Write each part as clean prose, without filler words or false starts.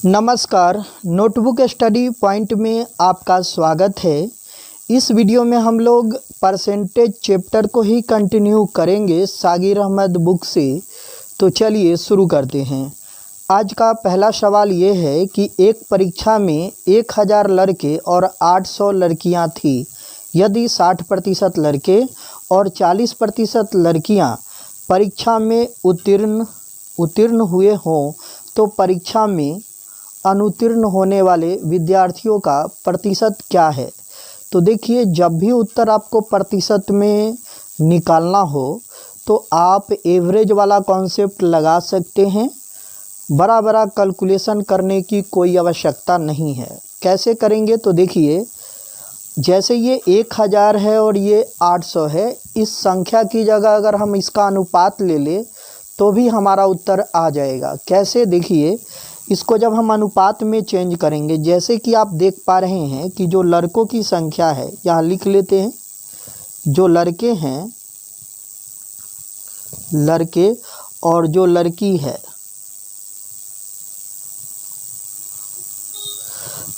नमस्कार, notebook study point में आपका स्वागत है। इस वीडियो में हम लोग परसेंटेज चैप्टर को ही कंटिन्यू करेंगे सागिर अहमद बुक से। तो चलिए शुरू करते हैं। आज का पहला सवाल ये है कि एक परीक्षा में 1000 लड़के और 800 लड़कियां थी। यदि 60% लड़के और 40% लड़कियां परीक्षा में उत्तीर्ण हुए हों तो परीक्षा में अनुत्तीर्ण होने वाले विद्यार्थियों का प्रतिशत क्या है। तो देखिए, जब भी उत्तर आपको प्रतिशत में निकालना हो तो आप एवरेज वाला कॉन्सेप्ट लगा सकते हैं। बड़ा बड़ा कैलकुलेशन करने की कोई आवश्यकता नहीं है। कैसे करेंगे तो देखिए, जैसे ये 1000 है और ये 800 है, इस संख्या की जगह अगर हम इसका अनुपात ले लें तो भी हमारा उत्तर आ जाएगा। कैसे, देखिए, इसको जब हम अनुपात में चेंज करेंगे, जैसे कि आप देख पा रहे हैं कि जो लड़कों की संख्या है, यहाँ लिख लेते हैं, जो लड़के हैं, लड़के और जो लड़की है,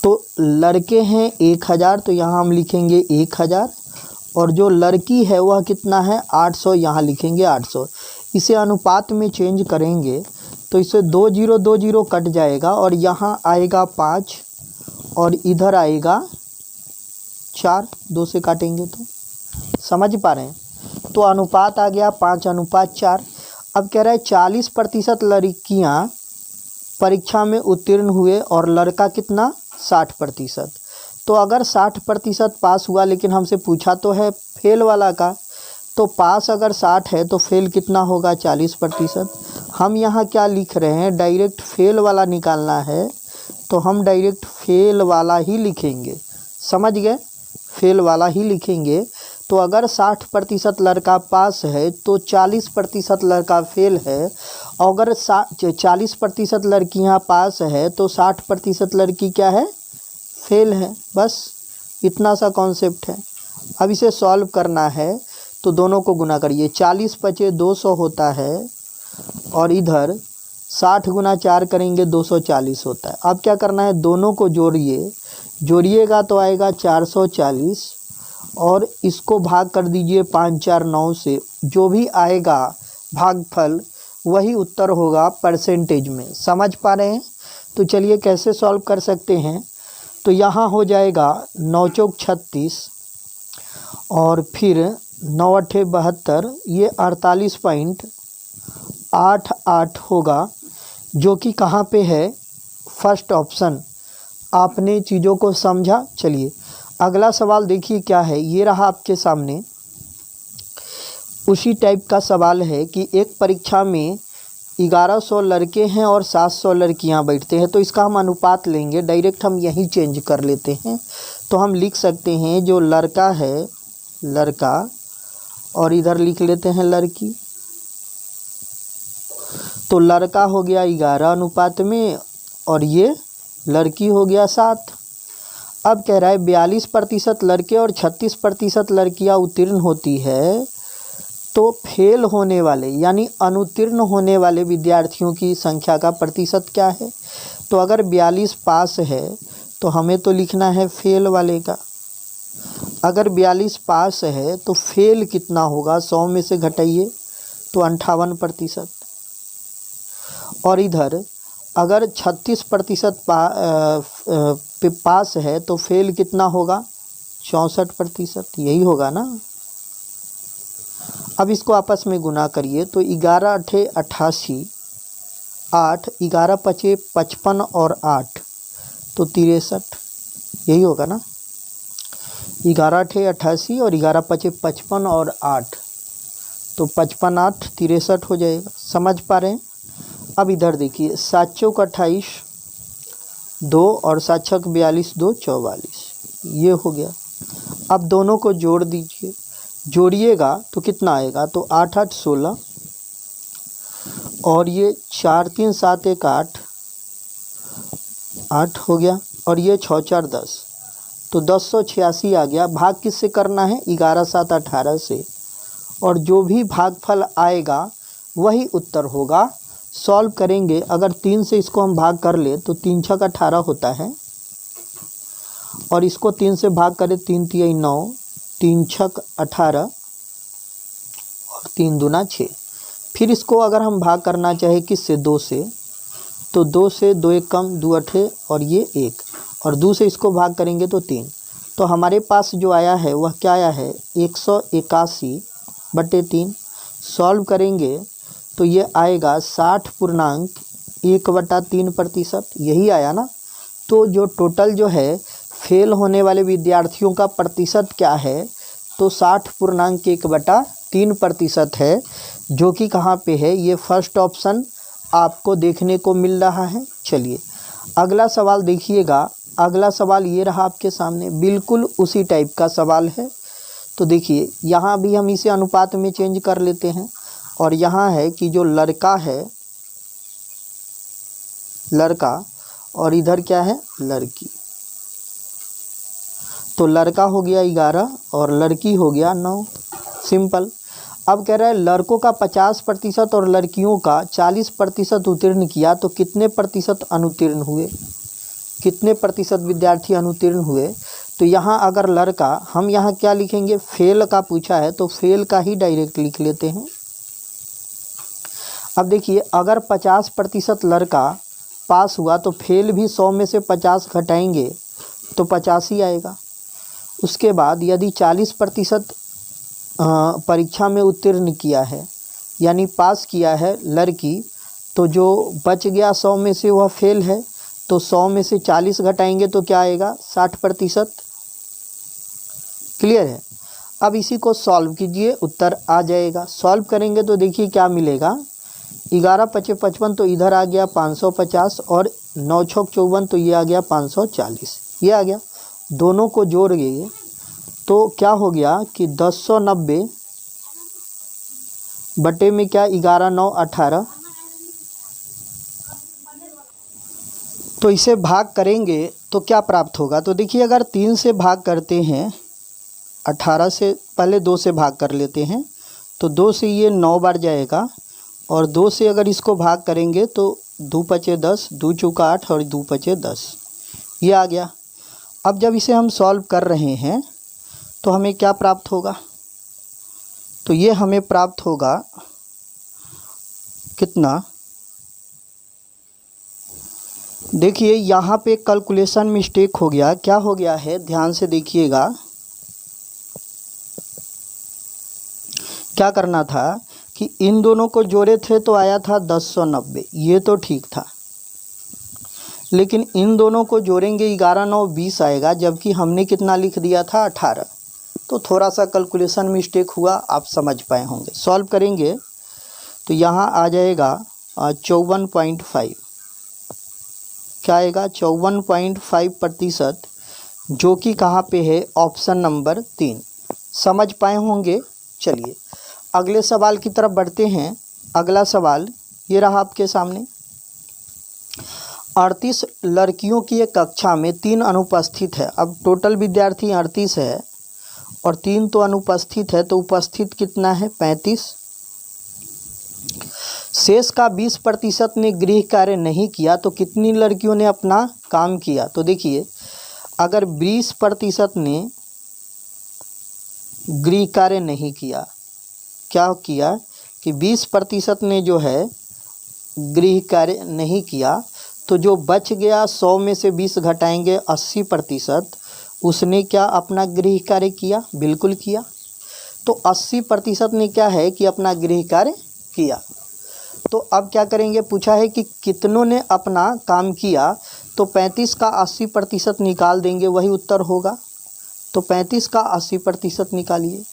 तो लड़के हैं 1000, तो यहाँ हम लिखेंगे 1000, और जो लड़की है वह कितना है 800, यहाँ लिखेंगे 800। इसे अनुपात में चेंज करेंगे तो इसे 2 0 2 0 कट जाएगा और यहाँ आएगा 5 और इधर आएगा 4। 2 से काटेंगे तो समझ पा रहे हैं। तो अनुपात आ गया 5:4। अब कह रहा है 40% लड़कियाँ परीक्षा में उत्तीर्ण हुए और लड़का कितना 60%। तो अगर 60% पास हुआ, लेकिन हमसे पूछा तो है फेल वाला का, तो पास अगर 60 है तो फेल कितना होगा 40%। हम यहाँ क्या लिख रहे हैं, डायरेक्ट फेल वाला निकालना है तो हम डायरेक्ट फेल वाला ही लिखेंगे। समझ गए, फेल वाला ही लिखेंगे। तो अगर 60% लड़का पास है तो 40% लड़का फेल है। अगर 40% लड़कियाँ पास है तो 60% लड़की क्या है, फेल है। बस इतना सा कॉन्सेप्ट है। अब इसे सॉल्व करना है तो दोनों को गुना करिए। 40 × 200 होता है और इधर 60 × 4 करेंगे 240 होता है। अब क्या करना है, दोनों को जोड़िएगा तो आएगा 440 और इसको भाग कर दीजिए 5 4 9 से। जो भी आएगा भागफल वही उत्तर होगा परसेंटेज में। समझ पा रहे हैं। तो चलिए कैसे सॉल्व कर सकते हैं। तो यहाँ हो जाएगा 9 चौक 36 और फिर 9 8 72, ये 48.88 होगा, जो कि कहाँ पे है, फर्स्ट ऑप्शन। आपने चीज़ों को समझा। चलिए अगला सवाल देखिए क्या है। ये रहा आपके सामने, उसी टाइप का सवाल है कि एक परीक्षा में 1100 लड़के हैं और 700 लड़कियां बैठते हैं। तो इसका हम अनुपात लेंगे, डायरेक्ट हम यही चेंज कर लेते हैं। तो हम लिख सकते हैं जो लड़का है, लड़का, और इधर लिख लेते हैं लड़की। तो लड़का हो गया 11 अनुपात में और ये लड़की हो गया 7। अब कह रहा है 42% लड़के और 36% लड़कियां उत्तीर्ण होती है, तो फेल होने वाले यानी अनुत्तीर्ण होने वाले विद्यार्थियों की संख्या का प्रतिशत क्या है। तो अगर 42 पास है तो हमें तो लिखना है फेल वाले का। अगर 42 पास है तो फेल कितना होगा, 100 में से घटाइए तो 58%। और इधर अगर 36% पास है तो फेल कितना होगा, 64%। यही होगा ना। अब इसको आपस में गुना करिए तो 11 8 88, 8 11 5 55 और 8 तो 63। यही होगा ना। 11 8 88 और 11 5 55 और 8, तो 55 8 63 हो जाएगा। समझ पा रहे हैं। अब इधर देखिए, 7 चौक 28 2 और 7 छक 42 2 44, ये हो गया। अब दोनों को जोड़ दीजिए, जोड़िएगा तो कितना आएगा, तो 8 8 16 और ये 4 3 7 1 8 8 हो गया, और ये 6 4 10, तो 1086 आ गया। भाग किससे करना है, 11 7 18 से, और जो भी भागफल आएगा वही उत्तर होगा सॉल्व करेंगे, अगर 3 से इसको हम भाग कर ले तो 3 छक 18 होता है, और इसको 3 से भाग करें 3 तिहाई 9, 3 छक 18 और 3 दूना 6। फिर इसको अगर हम भाग करना चाहे किससे, 2 से, तो 2 से 2 एक कम, 2 अठे और ये 1, और 2 से इसको भाग करेंगे तो 3। तो हमारे पास जो आया है वह क्या आया है, 181/3। सॉल्व करेंगे तो ये आएगा 60.1/3%, यही आया ना। तो जो टोटल जो है फेल होने वाले विद्यार्थियों का प्रतिशत क्या है, तो 60.1/3% है, जो कि कहाँ पे है, ये फर्स्ट ऑप्शन आपको देखने को मिल रहा है। चलिए अगला सवाल देखिएगा। अगला सवाल ये रहा आपके सामने, बिल्कुल उसी टाइप का सवाल है। तो देखिए यहाँ भी हम इसे अनुपात में चेंज कर लेते हैं, और यहाँ है कि जो लड़का है, लड़का, और इधर क्या है, लड़की। तो लड़का हो गया 11 और लड़की हो गया 9, सिंपल। अब कह रहा है लड़कों का 50% और लड़कियों का 40% उत्तीर्ण किया, तो कितने प्रतिशत अनुत्तीर्ण हुए, कितने प्रतिशत विद्यार्थी अनुत्तीर्ण हुए। तो यहाँ अगर लड़का, हम यहाँ क्या लिखेंगे, फेल का पूछा है तो फेल का ही डायरेक्ट लिख लेते हैं। अब देखिए अगर 50% लड़का पास हुआ तो फेल भी 100 में से 50 घटाएंगे तो 50 ही आएगा। उसके बाद यदि 40% परीक्षा में उत्तीर्ण किया है, यानी पास किया है लड़की, तो जो बच गया 100 में से वह फेल है, तो 100 में से 40 घटाएंगे तो क्या आएगा, 60%। क्लियर है। अब इसी को सॉल्व कीजिए, उत्तर आ जाएगा। सॉल्व करेंगे तो देखिए क्या मिलेगा, 11 पचे 55, तो इधर आ गया 550, और 9 छक 54, तो ये आ गया 540, ये आ गया। दोनों को जोड़िए तो क्या हो गया कि 1090 बटे में क्या, 11 9 18। तो इसे भाग करेंगे तो क्या प्राप्त होगा, तो देखिए अगर 3 से भाग करते हैं, 18 से पहले 2 से भाग कर लेते हैं, तो 2 से ये 9 बार जाएगा, और 2 से अगर इसको भाग करेंगे तो 2 पचे 10, 2 चौका 8 और 2 पचे 10, ये आ गया। अब जब इसे हम सॉल्व कर रहे हैं तो हमें क्या प्राप्त होगा, तो ये हमें प्राप्त होगा कितना, देखिए यहाँ पे कैलकुलेशन मिस्टेक हो गया। क्या हो गया है, ध्यान से देखिएगा। क्या करना था कि इन दोनों को जोड़े थे तो आया था 1090, ये तो ठीक था, लेकिन इन दोनों को जोड़ेंगे 11 9 20 आएगा, जबकि हमने कितना लिख दिया था, 18। तो थोड़ा सा कैलकुलेशन मिस्टेक हुआ, आप समझ पाए होंगे। सॉल्व करेंगे तो यहाँ आ जाएगा 54.5, क्या आएगा, 54.5%, जो कि कहाँ पे है, ऑप्शन नंबर 3। समझ पाए होंगे। चलिए अगले सवाल की तरफ बढ़ते हैं। अगला सवाल ये रहा आपके सामने, 38 लड़कियों की एक कक्षा में 3 अनुपस्थित है। अब टोटल विद्यार्थी 38 है और 3 तो अनुपस्थित है, तो उपस्थित कितना है, 35। शेष का 20% ने गृह कार्य नहीं किया, तो कितनी लड़कियों ने अपना काम किया। तो देखिए अगर 20% ने गृह कार्य नहीं किया, क्या किया कि 20% ने जो है गृह कार्य नहीं किया, तो जो बच गया 100 में से 20 घटाएंगे 80%, उसने क्या अपना गृह कार्य किया, बिल्कुल किया। तो 80% ने क्या है कि अपना गृह कार्य किया। तो अब क्या करेंगे, पूछा है कि कितनों ने अपना काम किया, तो 35 का 80% निकाल देंगे, वही उत्तर होगा। तो 35 का 80% निकालिए,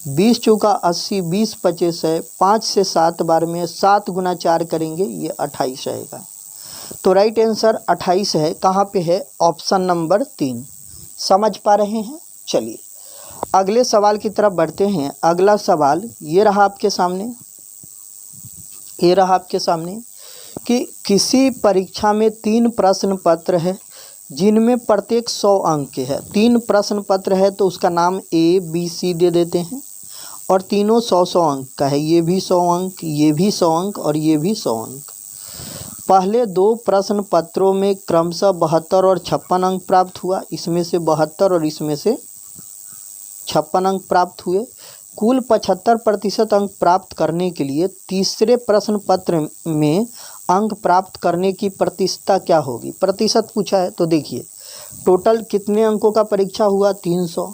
20 चौका 80, 20 25 है, 5 से 7 बार में 7 गुना 4 करेंगे, ये 28 रहेगा। तो राइट आंसर 28 है। कहाँ पे है, ऑप्शन नंबर 3। समझ पा रहे हैं। चलिए अगले सवाल की तरफ बढ़ते हैं। अगला सवाल ये रहा आपके सामने, ये रहा आपके सामने कि किसी परीक्षा में 3 प्रश्न पत्र है जिनमें प्रत्येक 100 अंक के है। 3 प्रश्न पत्र है तो उसका नाम A B C दे देते हैं, और तीनों 100-100 अंक का है। ये भी 100 अंक, ये भी 100 अंक और ये भी 100 अंक। पहले दो प्रश्न पत्रों में क्रमशः 72 और 56 अंक प्राप्त हुआ। इसमें से 72 और इसमें से 56 अंक प्राप्त हुए। कुल 75% अंक प्राप्त करने के लिए तीसरे प्रश्न पत्र में अंक प्राप्त करने की प्रतिशतता क्या होगी? प्रतिशत पूछा है तो देखिए टोटल कितने अंकों का परीक्षा हुआ 300,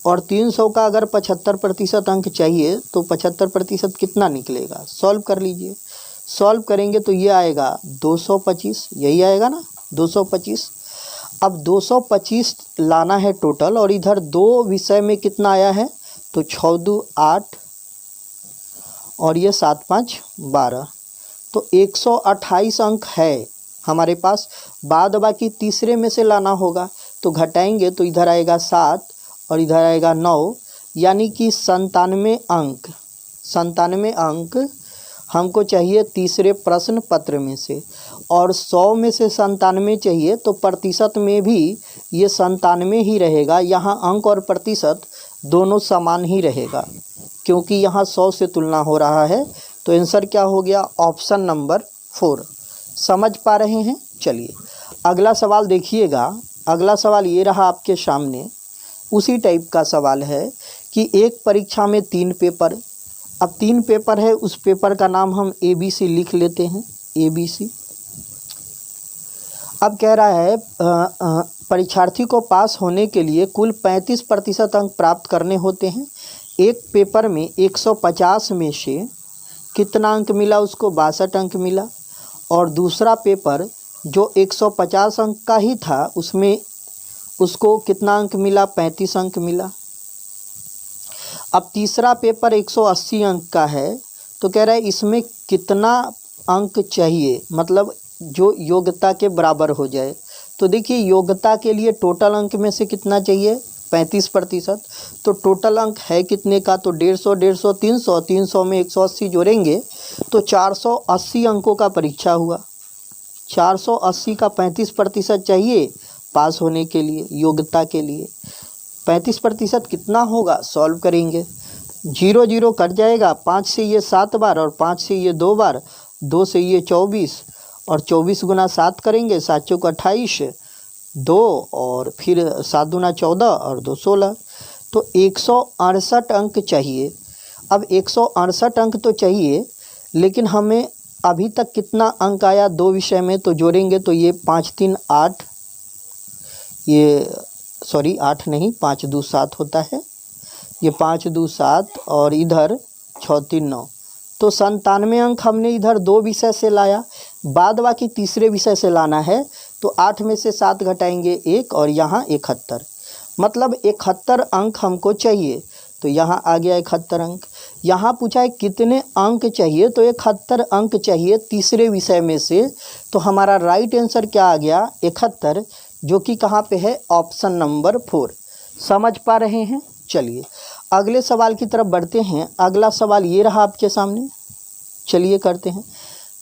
और 300 का अगर 75% अंक चाहिए तो 75% कितना निकलेगा? सॉल्व कर लीजिए। सॉल्व करेंगे तो ये आएगा 225, यही आएगा ना 225। अब 225 लाना है टोटल, और इधर दो विषय में कितना आया है तो 6 2 8 और ये 7 5 12, तो 128 अंक है हमारे पास। बाद बाकी तीसरे में से लाना होगा तो घटाएंगे तो इधर आएगा 7 और इधर आएगा 9, यानी कि 97 अंक हमको चाहिए तीसरे प्रश्न पत्र में से, और 100 में से 97 चाहिए तो प्रतिशत में भी ये 97 ही रहेगा। यहाँ अंक और प्रतिशत दोनों समान ही रहेगा, क्योंकि यहाँ 100 से तुलना हो रहा है। तो आंसर क्या हो गया? Option number 4। समझ पा रहे हैं? चलिए अगला सवाल देखिएगा। अगला सवाल ये रहा आपके सामने, उसी टाइप का सवाल है कि एक परीक्षा में 3 पेपर, अब 3 पेपर है, उस पेपर का नाम हम ABC लिख लेते हैं, ABC। अब कह रहा है परीक्षार्थी को पास होने के लिए कुल 35% अंक प्राप्त करने होते हैं। एक पेपर में 150 में से कितना अंक मिला उसको? 62 अंक मिला। और दूसरा पेपर जो 150 अंक का ही था उसमें उसको कितना अंक मिला? 35 अंक मिला। अब तीसरा पेपर 180 अंक का है, तो कह रहा है इसमें कितना अंक चाहिए, मतलब जो योग्यता के बराबर हो जाए। तो देखिए योग्यता के लिए टोटल अंक में से कितना चाहिए? 35%। तो टोटल अंक है कितने का? तो 150, 300, 300 में 180 जोड़ेंगे तो 480 अंकों का परीक्षा हुआ। 480 का 35% चाहिए पास होने के लिए, योग्यता के लिए। 35% कितना होगा? सॉल्व करेंगे, 0 0 कट जाएगा, 5 से ये 7 बार और 5 से ये 2 बार, 2 से ये 24 और 24 गुना 7 करेंगे, 7 चौक 28, 2 और फिर 7 दूना 14 और 2 16, तो 168 अंक चाहिए। अब 168 अंक तो चाहिए, लेकिन हमें अभी तक कितना अंक आया 2 विषय में? तो जोड़ेंगे तो ये 5 3 8, ये सॉरी 8 नहीं 5 2 7 होता है, ये 5 2 7 और इधर 6 3 9, तो 97 अंक हमने इधर 2 विषय से लाया। बाद बाकी तीसरे विषय से लाना है तो 8 में से 7 घटाएंगे 1 और यहाँ 71, मतलब 71 अंक हमको चाहिए। तो यहाँ आ गया 71 अंक। यहाँ पूछा है कितने अंक चाहिए, तो 71 अंक चाहिए तीसरे विषय में से। तो हमारा राइट आंसर क्या आ गया? 71, जो कि कहाँ पे है? Option number 4। समझ पा रहे हैं? चलिए अगले सवाल की तरफ बढ़ते हैं। अगला सवाल ये रहा आपके सामने, चलिए करते हैं।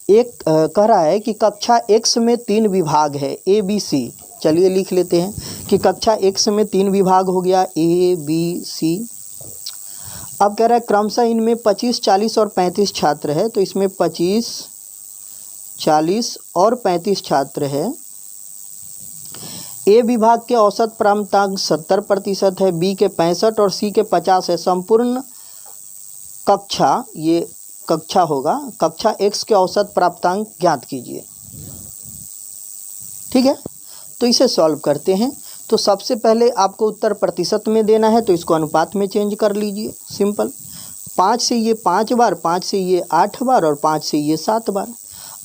एक कह रहा है कि कक्षा X में 3 विभाग है ABC। चलिए लिख लेते हैं कि कक्षा X में 3 विभाग हो गया ABC। अब कह रहा है क्रमशः इनमें 25 40 और 35 छात्र है, तो इसमें 25 40 और 35 छात्र है। ए विभाग के औसत प्राप्तांक 70% है, बी के 65 और सी के 50 है। संपूर्ण कक्षा, ये कक्षा होगा, कक्षा X के औसत प्राप्तांक ज्ञात कीजिए। ठीक है, तो इसे सॉल्व करते हैं। तो सबसे पहले आपको उत्तर प्रतिशत में देना है, तो इसको अनुपात में चेंज कर लीजिए, सिंपल। 5 से ये 5 बार, 5 से ये 8 बार और 5 से ये 7 बार।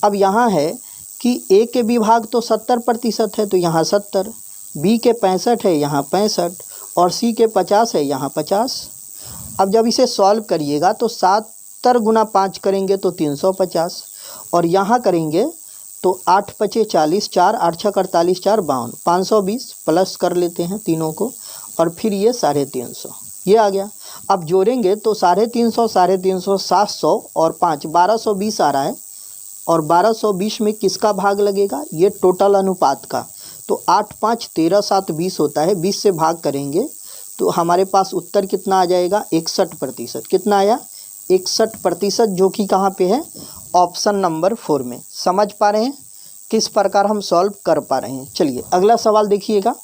अब यहाँ है कि ए के विभाग तो 70% है, तो यहाँ 70, बी के 65 है, यहाँ 65 और सी के 50 है, यहाँ 50। अब जब इसे सॉल्व करिएगा तो 70 गुना 5 करेंगे तो 350, और यहाँ करेंगे तो 8 पचे 40, 4 8 6 48, 4 52, 520 प्लस कर लेते हैं तीनों को, और फिर ये 350, ये आ गया। अब जोड़ेंगे तो 350, 350, 700 और 5 1220 आ रहा है, और 1220 में किसका भाग लगेगा? ये टोटल अनुपात का। तो 8 5 13 7 20 होता है, 20 से भाग करेंगे तो हमारे पास उत्तर कितना आ जाएगा? 61%। कितना आया? 61%, जो कि कहाँ पे है? ऑप्शन नंबर 4 में। समझ पा रहे हैं किस प्रकार हम सॉल्व कर पा रहे हैं। चलिए अगला सवाल देखिएगा।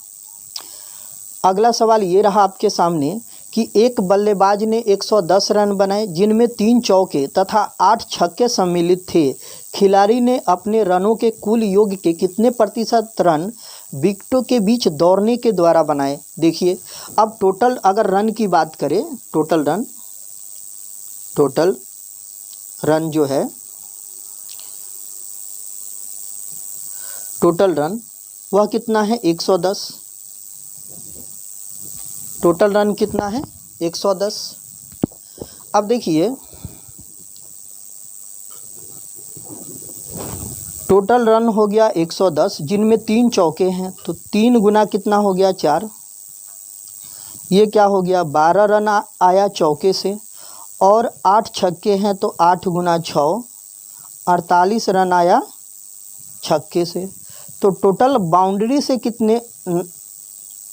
अगला सवाल ये रहा आपके सामने कि एक बल्लेबाज ने 110 रन बनाए जिनमें 3 चौके तथा 8 छक्के सम्मिलित थे। खिलाड़ी ने अपने रनों के कुल योग के कितने प्रतिशत रन विकेटों के बीच दौड़ने के द्वारा बनाए। देखिए अब टोटल अगर रन की बात करें, टोटल रन जो है, टोटल रन वह कितना है 110। टोटल रन कितना है 110। अब देखिए टोटल रन हो गया 110 जिनमें 3 चौके हैं, तो 3 गुना कितना हो गया 4। ये क्या हो गया 12 रन आया चौके से, और 8 छक्के हैं तो 8 गुना 6 48 रन आया छक्के से। तो टोटल बाउंड्री से कितने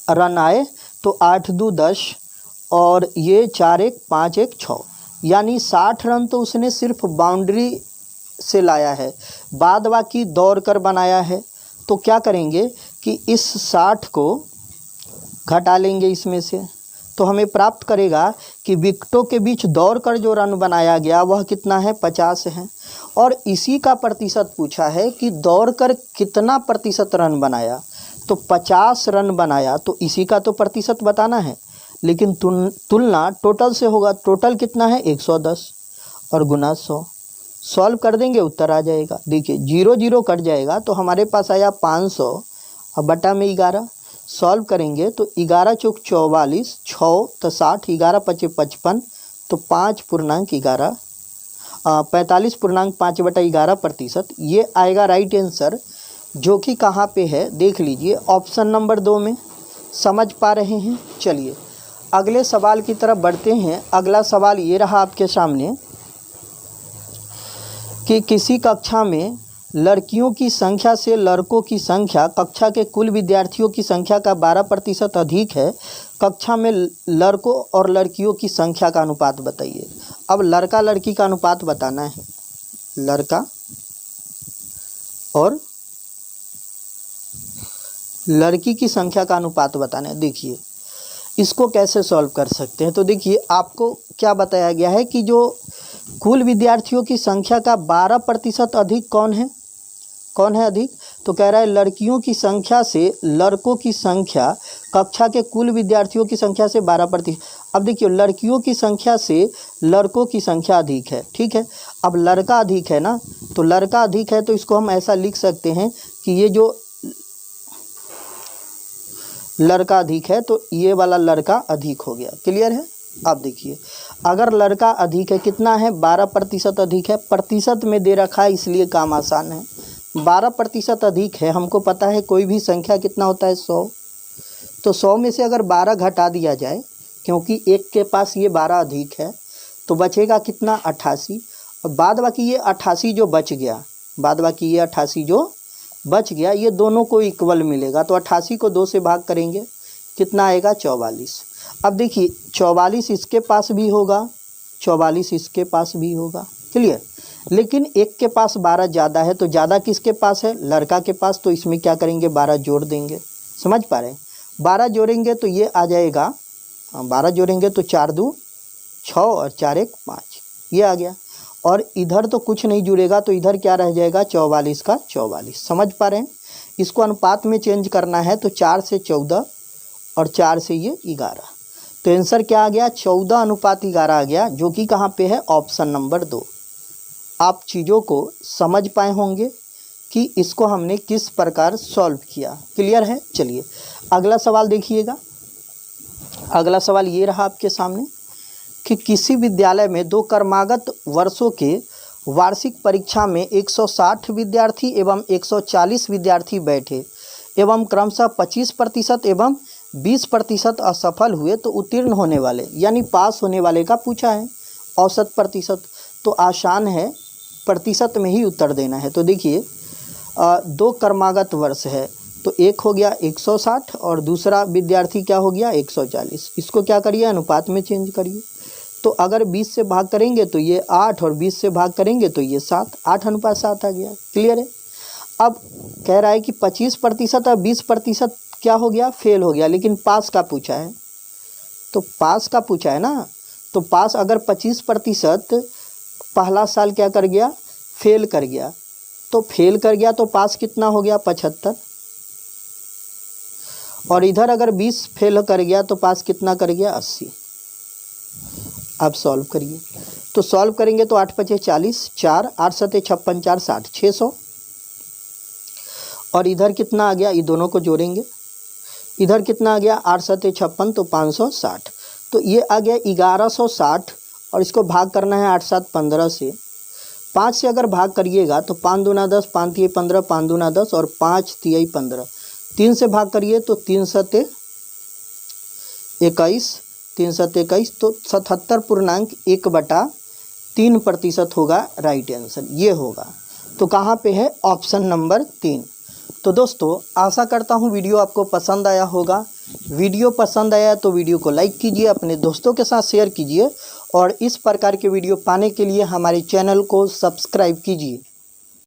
रन आए, तो 8 2 10 और ये 4 1 5 1 6, यानी 60 रन तो उसने सिर्फ बाउंड्री से लाया है, बाद बाकी दौड़ कर बनाया है। तो क्या करेंगे कि इस 60 को घटा लेंगे इसमें से, तो हमें प्राप्त करेगा कि विकेटों के बीच दौड़ कर जो रन बनाया गया वह कितना है 50 है। और इसी का प्रतिशत पूछा है कि दौड़ कर कितना प्रतिशत रन बनाया, तो 50 रन बनाया, तो इसी का तो प्रतिशत बताना है, लेकिन तुलना टोटल से होगा। टोटल कितना है 110 और गुना 100, सॉल्व कर देंगे उत्तर आ जाएगा। देखिए 0 0 कट जाएगा तो हमारे पास आया 500 और बटा में 11। सॉल्व करेंगे तो 11 चौक 44, 6 तो 60, 11 पचे 55, तो 5.11 45.5/11% ये आएगा राइट आंसर, जो कि कहाँ पे है देख लीजिए ऑप्शन नंबर 2 में। समझ पा रहे हैं। चलिए अगले सवाल की तरफ बढ़ते हैं। अगला सवाल ये रहा आपके सामने कि किसी कक्षा में लड़कियों की संख्या से लड़कों की संख्या कक्षा के कुल विद्यार्थियों की संख्या का 12% अधिक है। कक्षा में लड़कों और लड़कियों की संख्या का अनुपात बताइए। अब लड़का लड़की का अनुपात बताना है, लड़का और लड़की की संख्या का अनुपात बताना है। देखिए इसको कैसे सॉल्व कर सकते हैं, तो देखिए आपको क्या बताया गया है कि जो कुल विद्यार्थियों की संख्या का 12% अधिक कौन है अधिक, तो कह रहा है लड़कियों की संख्या से लड़कों की संख्या कक्षा के कुल विद्यार्थियों की संख्या से 12%। अब देखिए लड़कियों की संख्या से लड़कों की संख्या अधिक है, ठीक है। अब लड़का अधिक है ना, तो लड़का अधिक है तो इसको हम ऐसा लिख सकते हैं कि ये जो लड़का अधिक है तो ये वाला लड़का अधिक हो गया। क्लियर है। अब देखिए अगर लड़का अधिक है कितना है 12% अधिक है, प्रतिशत में दे रखा है इसलिए काम आसान है। 12% अधिक है, हमको पता है कोई भी संख्या कितना होता है 100, तो 100 में से अगर 12 घटा दिया जाए, क्योंकि एक के पास ये 12 अधिक है, तो बचेगा कितना 88, और बाद बाकी ये 88 जो बच गया, बाद बाकी ये 88 जो बच गया ये दोनों को इक्वल मिलेगा, तो 88 को 2 से भाग करेंगे कितना आएगा 44। अब देखिए 44 इसके पास भी होगा, 44 इसके पास भी होगा। क्लियर। लेकिन एक के पास 12 ज़्यादा है, तो ज़्यादा किसके पास है लड़का के पास, तो इसमें क्या करेंगे 12 जोड़ देंगे। समझ पा रहे हैं। 12 जोड़ेंगे तो ये आ जाएगा, 12 जोड़ेंगे तो 4 2 6 और 4 1 5, ये आ गया। और इधर तो कुछ नहीं जुड़ेगा, तो इधर क्या रह जाएगा 44 का 44। समझ पा रहे हैं। इसको अनुपात में चेंज करना है तो 4 से 14 और 4 से ये 11, तो आंसर क्या आ गया 14:11 आ गया, जो कि कहाँ पे है ऑप्शन नंबर 2। आप चीज़ों को समझ पाए होंगे कि इसको हमने किस प्रकार सॉल्व किया। क्लियर है। चलिए अगला सवाल देखिएगा। अगला सवाल ये रहा आपके सामने कि किसी विद्यालय में 2 क्रमागत वर्षों के वार्षिक परीक्षा में 160 विद्यार्थी एवं 140 विद्यार्थी बैठे एवं क्रमशः 25% एवं 20% असफल हुए, तो उत्तीर्ण होने वाले यानी पास होने वाले का पूछा है औसत प्रतिशत। तो आसान है, प्रतिशत में ही उत्तर देना है। तो देखिए 2 क्रमागत वर्ष है, तो एक हो गया 160 और दूसरा विद्यार्थी क्या हो गया 140। इसको क्या करिए अनुपात में चेंज करिए, तो अगर 20 से भाग करेंगे तो ये 8 और 20 से भाग करेंगे तो ये 7, 8:7 आ गया। क्लियर है। अब कह रहा है कि 25% और 20% क्या हो गया, फेल हो गया, लेकिन पास का पूछा है। तो पास का पूछा है ना, तो पास अगर 25% पहला साल क्या कर गया, फेल कर गया, तो फेल कर गया तो पास कितना हो गया, 75। और इधर अगर 20 फेल कर गया तो पास कितना कर गया, 80। अब सॉल्व करिए, तो सॉल्व करेंगे तो 8×5 = 40, 4, 8 × 7 = 56, 4 = 60, 600। और इधर कितना आ गया, ये दोनों को जोड़ेंगे, इधर कितना आ गया, 8 × 7 = 56, तो 560। तो ये आ गया 1160, और इसको भाग करना है 8 × 7 = 15 से। 5 से अगर भाग करिएगा तो 5 दूना 10, 5 तिया 15, 5 दूना 10 और 5 तिया 15। 3 से भाग करिए तो 3 × 7 = 21, 3 × 7 = 21, तो 77.1/3% होगा राइट आंसर, ये होगा। तो कहाँ पे है, ऑप्शन नंबर 3। तो दोस्तों आशा करता हूँ वीडियो आपको पसंद आया होगा। वीडियो पसंद आया तो वीडियो को लाइक कीजिए, अपने दोस्तों के साथ शेयर कीजिए, और इस प्रकार के वीडियो पाने के लिए हमारे चैनल को सब्सक्राइब कीजिए।